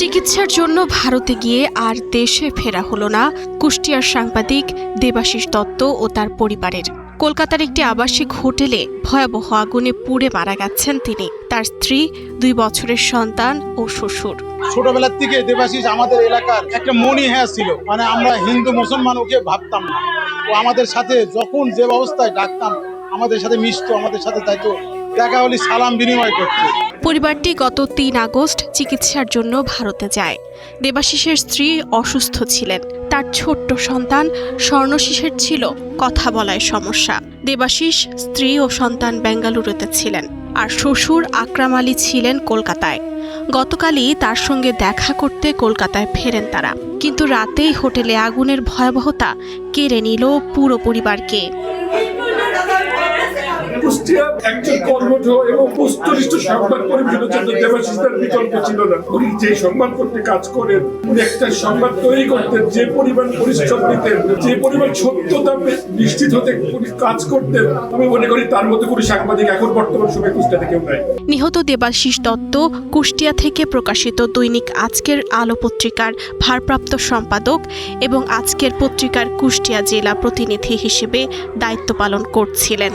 চিকিৎসার জন্য ভারতে গিয়ে আর দেশে ফেরা হলো না কুষ্টিয়ার সাংবাদিক দেবাশিস দত্ত ও তার পরিবারের। কলকাতার একটি আবাসিক হোটেলে ভয়াবহ আগুনে পুড়ে মারা গেছেন তিনি, তার স্ত্রী, 2 বছরের সন্তান ও শ্বশুর। ছোটবেলার থেকে দেবাশিস আমাদের এলাকার একটা মনি হ্যাঁ ছিল, মানে আমরা হিন্দু মুসলমান ওকে ভাবতাম না। ও আমাদের সাথে যখন যে অবস্থায় ডাকতাম আমাদের সাথে মিশতো, আমাদের সাথে যাইতো, দেখা হলে সালাম বিনিময় করতো। পরিবারটি গত 3 আগস্ট চিকিৎসার জন্য ভারতে যায়। দেবাশিসের স্ত্রী অসুস্থ ছিলেন, তার ছোট্ট সন্তান স্বর্ণশিসের ছিল কথা বলায় সমস্যা। দেবাশিস, স্ত্রী ও সন্তান বেঙ্গালুরুতে ছিলেন, আর শ্বশুর আকরাম আলী ছিলেন কলকাতায়। গতকালই তার সঙ্গে দেখা করতে কলকাতায় ফেরেন তারা, কিন্তু রাতেই হোটেলে আগুনের ভয়াবহতা কেড়ে নিল পুরো পরিবারকে। কুষ্টিয়া একজন কর্মঠ এবং বস্তুনিষ্ঠ সংবাদ পরিবেশনের জন্য দেবাশিসের বিকল্প ছিল না। উনি যে সংবাদ করতে কাজ করেন, উনি একটা সংবাদ তৈরি করতেন, যে পরিমাণ পরিশ্রম দিতেন, যে পরিমাণ সত্যতা নিশ্চিত হতে কাজ করতেন, আমি মনে করি তার মতো কোনো সাংবাদিক এখন বর্তমান সময়ে কুষ্টিয়াতে কেউ নাই। নিহত দেবাশিস দত্ত কুষ্টিয়া থেকে প্রকাশিত দৈনিক আজকের আলো পত্রিকার ভারপ্রাপ্ত সম্পাদক এবং আজকের পত্রিকার কুষ্টিয়া জেলা প্রতিনিধি হিসেবে দায়িত্ব পালন করছিলেন।